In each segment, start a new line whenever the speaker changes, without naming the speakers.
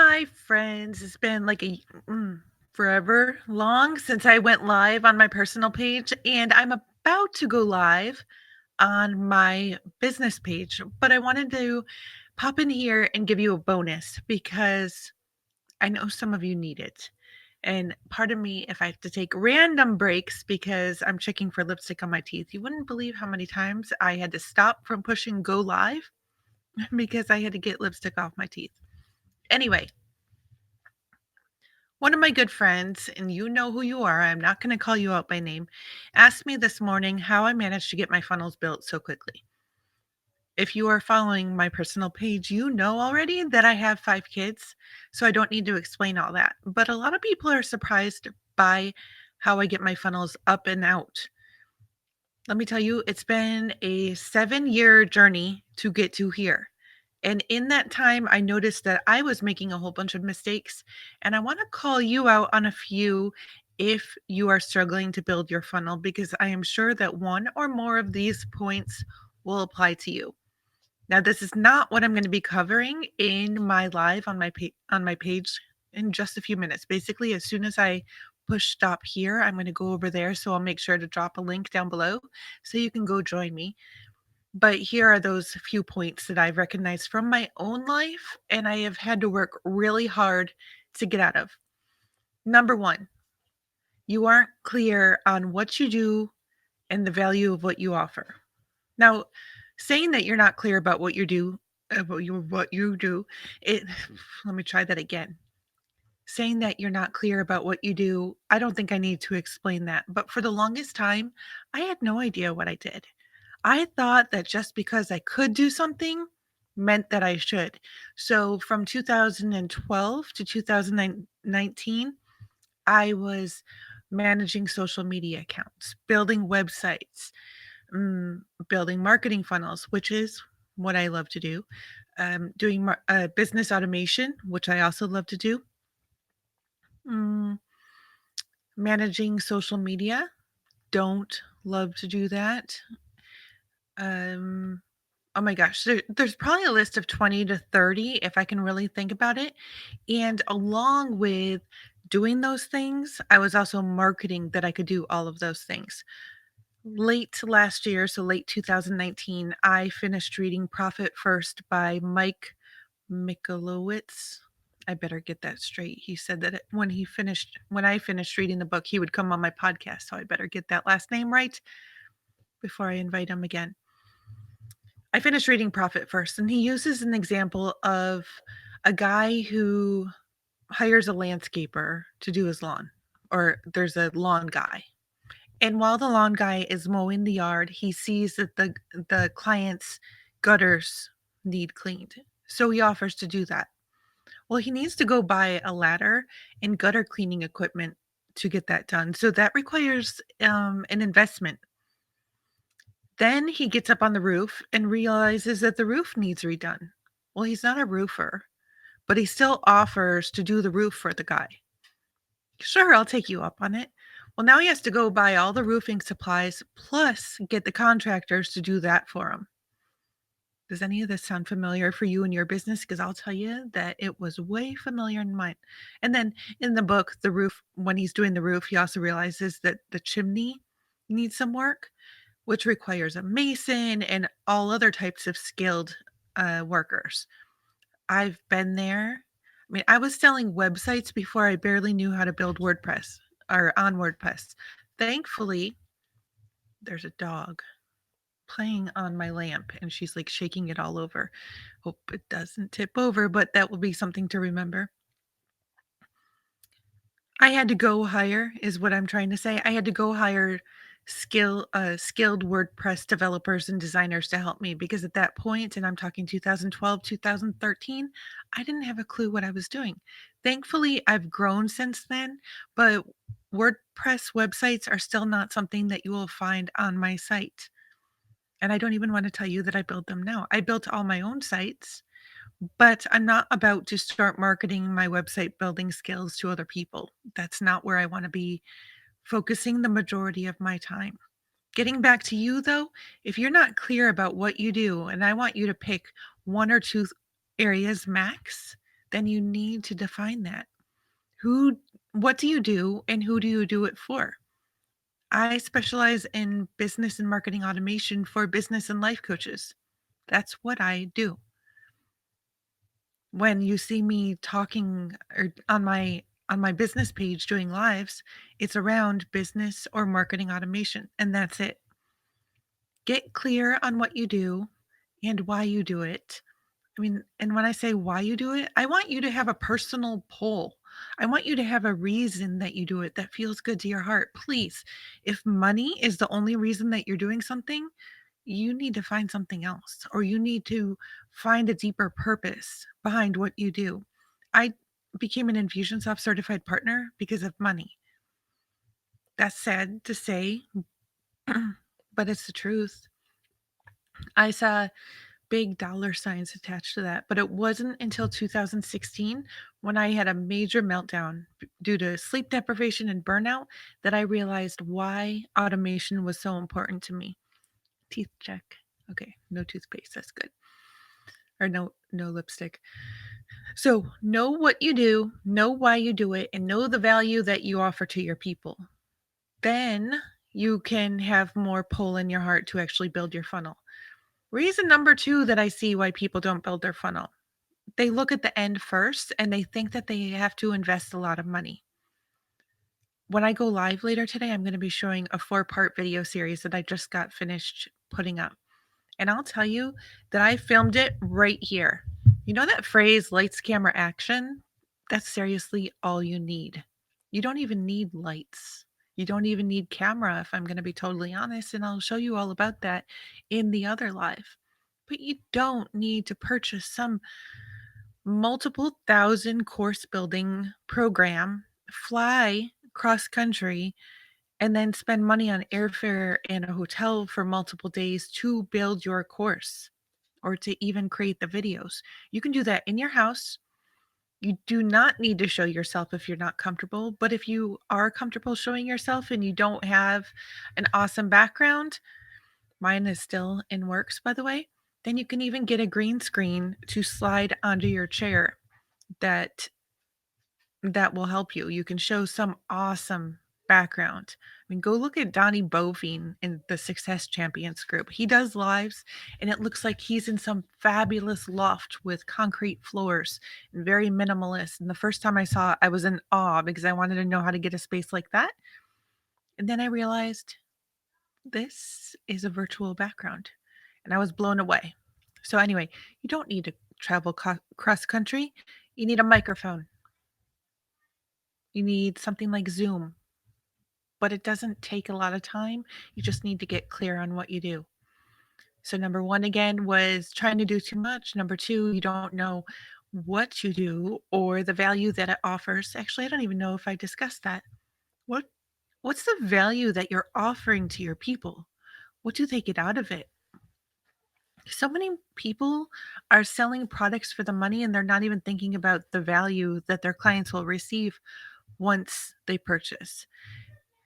Hi, friends. It's been like forever long since I went live on my personal page, and I'm about to go live on my business page. But I wanted to pop in here and give you a bonus because I know some of you need it. And pardon me if I have to take random breaks because I'm checking for lipstick on my teeth. You wouldn't believe how many times I had to stop from pushing go live because I had to get lipstick off my teeth. Anyway, one of my good friends, and you know who you are, I'm not going to call you out by name, asked me this morning how I managed to get my funnels built so quickly. If you are following my personal page, you know already that I have 5 kids, so I don't need to explain all that. But a lot of people are surprised by how I get my funnels up and out. Let me tell you, it's been a 7-year journey to get to here. And in that time, I noticed that I was making a whole bunch of mistakes. And I want to call you out on a few if you are struggling to build your funnel, because I am sure that one or more of these points will apply to you. Now, this is not what I'm going to be covering in my live on my page in just a few minutes. Basically, as soon as I push stop here, I'm going to go over there. So I'll make sure to drop a link down below so you can go join me. But here are those few points that I've recognized from my own life and I have had to work really hard to get out of. Number one, you aren't clear on what you do and the value of what you offer. Now, saying that you're not clear about what you do, it let me try that again. Saying that you're not clear about what you do, I don't think I need to explain that. But for the longest time, I had no idea what I did. I thought that just because I could do something meant that I should. So from 2012 to 2019, I was managing social media accounts, building websites, mm, building marketing funnels, which is what I love to do, doing business automation, which I also love to do, mm, managing social media. Don't love to do that. Um, Oh my gosh, there's probably a list of 20 to 30 if I can really think about it. And along with doing those things, I was also marketing that I could do all of those things. Late last year, so late 2019, I finished reading Profit First by Mike Michalowicz. I better get that straight. He said that when I finished reading the book, he would come on my podcast. So I better get that last name right before I invite him again. I finished reading Profit First, and he uses an example of a guy who hires a landscaper to do his lawn, or there's a lawn guy. And while the lawn guy is mowing the yard, he sees that the client's gutters need cleaned. So he offers to do that. Well, he needs to go buy a ladder and gutter cleaning equipment to get that done. So that requires an investment. Then he gets up on the roof and realizes that the roof needs redone. Well, he's not a roofer, but he still offers to do the roof for the guy. Sure, I'll take you up on it. Well, now he has to go buy all the roofing supplies plus get the contractors to do that for him. Does any of this sound familiar for you and your business? Because I'll tell you that it was way familiar in mine. And then in the book, the roof, when he's doing the roof, he also realizes that the chimney needs some work, which requires a mason and all other types of skilled workers. I've been there. I mean, I was selling websites before I barely knew how to build WordPress or on WordPress. Thankfully, there's a dog playing on my lamp and she's like shaking it all over. Hope it doesn't tip over, but that will be something to remember. I had to go hire, is what I'm trying to say. I had to go hire skilled WordPress developers and designers to help me because at that point, and I'm talking 2012, 2013, I didn't have a clue what I was doing. Thankfully, I've grown since then, but WordPress websites are still not something that you will find on my site. And I don't even want to tell you that I build them now. I built all my own sites, but I'm not about to start marketing my website building skills to other people. That's not where I want to be focusing the majority of my time. Getting back to you though, if you're not clear about what you do, and I want you to pick one or two areas max then you need to define that. Who what do you do and who do you do it for? I specialize in business and marketing automation for business and life coaches. That's what I do. When you see me talking or on my business page doing lives, it's around business or marketing automation, and that's it. Get clear on what you do and why you do it. I mean, and when I say why you do it, I want you to have a personal pull. I want you to have a reason that you do it that feels good to your heart. Please, if money is the only reason that you're doing something, you need to find something else, or you need to find a deeper purpose behind what you do. I became an Infusionsoft certified partner because of money. That's sad to say, but it's the truth. I saw big dollar signs attached to that. But it wasn't until 2016 when I had a major meltdown due to sleep deprivation and burnout that I realized why automation was so important to me. Teeth check. Okay, no toothpaste. That's good. Or no lipstick. So, know what you do, know why you do it, and know the value that you offer to your people. Then you can have more pull in your heart to actually build your funnel. Reason number 2 that I see why people don't build their funnel. They look at the end first and they think that they have to invest a lot of money. When I go live later today, I'm going to be showing a 4-part video series that I just got finished putting up. And I'll tell you that I filmed it right here. You know that phrase, lights, camera, action? That's seriously all you need. You don't even need lights. You don't even need camera, if I'm going to be totally honest. And I'll show you all about that in the other live. But you don't need to purchase some multiple thousand course building program, fly cross country, and then spend money on airfare and a hotel for multiple days to build your course or to even create the videos. You can do that in your house. You do not need to show yourself if you're not comfortable, but if you are comfortable showing yourself and you don't have an awesome background, mine is still in works, by the way, then you can even get a green screen to slide onto your chair that will help you. You can show some awesome background. I mean, go look at Donnie Bovine in the Success Champions group. He does lives, and it looks like he's in some fabulous loft with concrete floors and very minimalist. And the first time I saw it, I was in awe because I wanted to know how to get a space like that. And then I realized this is a virtual background, and I was blown away. So, anyway, you don't need to travel cross country, you need a microphone. You need something like Zoom, but it doesn't take a lot of time. You just need to get clear on what you do. So, number one, again, was trying to do too much. Number two, you don't know what you do or the value that it offers. Actually, I don't even know if I discussed that. What what's the value that you're offering to your people? What do they get out of it? So many people are selling products for the money and they're not even thinking about the value that their clients will receive once they purchase.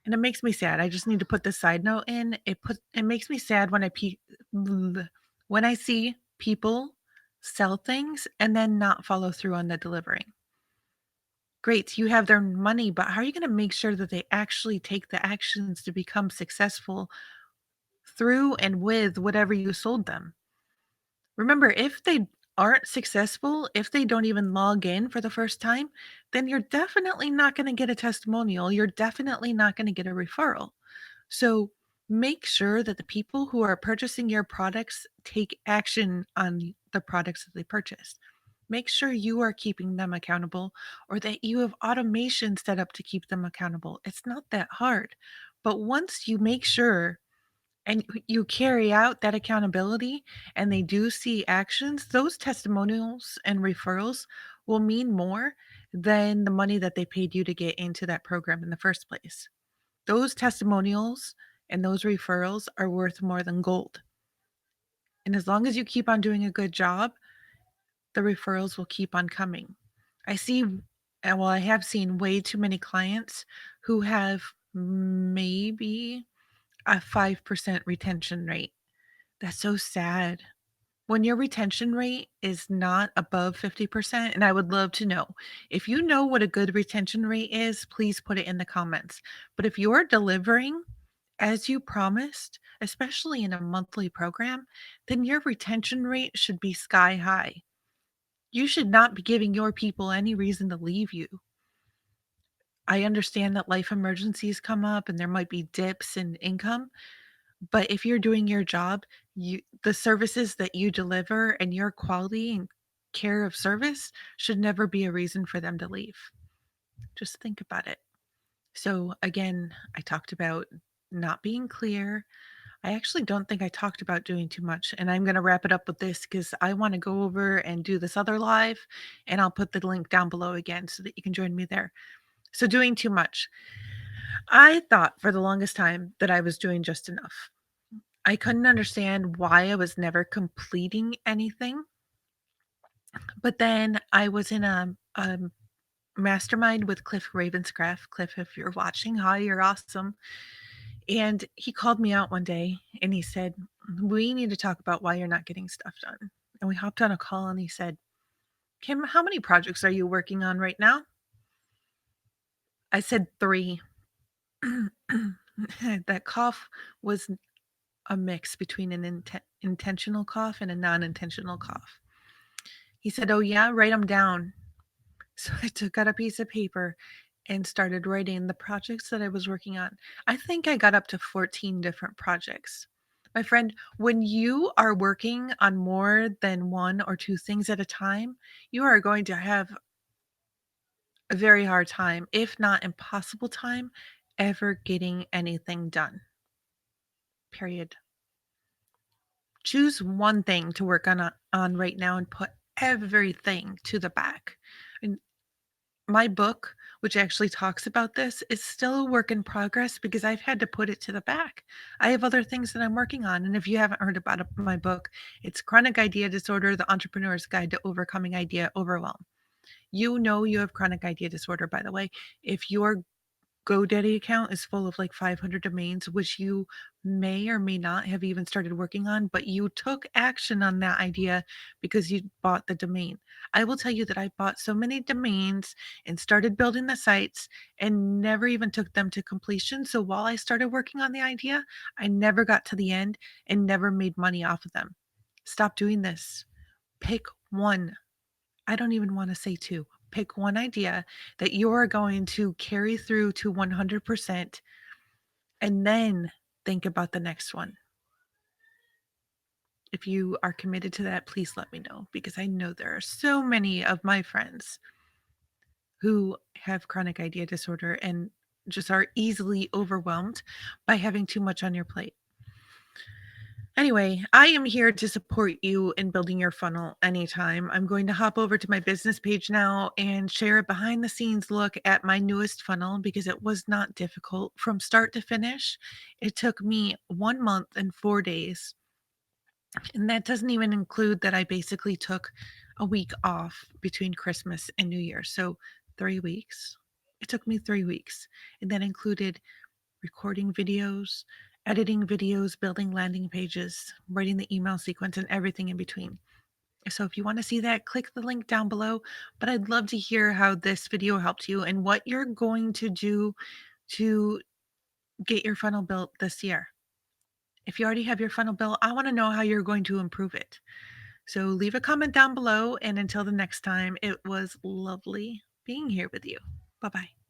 And it makes me sad. I just need to put this side note in. It makes me sad when when I see people sell things and then not follow through on the delivering. Great, you have their money, but how are you going to make sure that they actually take the actions to become successful through and with whatever you sold them? Remember, if they aren't successful, if they don't even log in for the first time, then you're definitely not going to get a testimonial. You're definitely not going to get a referral. So make sure that the people who are purchasing your products take action on the products that they purchased. Make sure you are keeping them accountable or that you have automation set up to keep them accountable. It's not that hard. But once you make sure and you carry out that accountability and they do see actions, those testimonials and referrals will mean more than the money that they paid you to get into that program in the first place. Those testimonials and those referrals are worth more than gold. And as long as you keep on doing a good job, the referrals will keep on coming. I see, well, I have seen way too many clients who have maybe a 5% retention rate. That's so sad. When your retention rate is not above 50%, and I would love to know, if you know what a good retention rate is, please put it in the comments. But if you're delivering as you promised, especially in a monthly program, then your retention rate should be sky high. You should not be giving your people any reason to leave you. I understand that life emergencies come up and there might be dips in income, but if you're doing your job, the services that you deliver and your quality and care of service should never be a reason for them to leave. Just think about it. So again, I talked about not being clear. I actually don't think I talked about doing too much, and I'm going to wrap it up with this because I want to go over and do this other live, and I'll put the link down below again so that you can join me there. So, doing too much. I thought for the longest time that I was doing just enough. I couldn't understand why I was never completing anything. But then I was in a mastermind with Cliff Ravenscraft. Cliff, if you're watching, hi, you're awesome. And he called me out one day and he said, "We need to talk about why you're not getting stuff done." And we hopped on a call and he said, "Kim, how many projects are you working on right now?" I said, "3." That cough was a mix between an intentional cough and a non intentional cough. He said, "Oh, yeah, write them down." So I took out a piece of paper and started writing the projects that I was working on. I think I got up to 14 different projects. My friend, when you are working on more than one or two things at a time, you are going to have a very hard time, if not impossible time, ever getting anything done. Period. Choose one thing to work on right now and put everything to the back. And my book, which actually talks about this, is still a work in progress because I've had to put it to the back. I have other things that I'm working on. And if you haven't heard about my book, it's Chronic Idea Disorder: The Entrepreneur's Guide to Overcoming Idea Overwhelm. You know you have chronic idea disorder, by the way. If your GoDaddy account is full of like 500 domains, which you may or may not have even started working on, but you took action on that idea because you bought the domain. I will tell you that I bought so many domains and started building the sites and never even took them to completion. So while I started working on the idea, I never got to the end and never made money off of them. Stop doing this. Pick one. I don't even want to say two. Pick one idea that you're going to carry through to 100% and then think about the next one. If you are committed to that, please let me know because I know there are so many of my friends who have chronic idea disorder and just are easily overwhelmed by having too much on your plate. Anyway, I am here to support you in building your funnel anytime. I'm going to hop over to my business page now and share a behind the scenes look at my newest funnel because it was not difficult from start to finish. It took me 1 month and 4 days. And that doesn't even include that I basically took a week off between Christmas and New Year. So 3 weeks. It took me 3 weeks. And that included recording videos, editing videos, building landing pages, writing the email sequence, and everything in between. So if you want to see that, click the link down below. But I'd love to hear how this video helped you and what you're going to do to get your funnel built this year. If you already have your funnel built, I want to know how you're going to improve it. So leave a comment down below. And until the next time, it was lovely being here with you. Bye bye.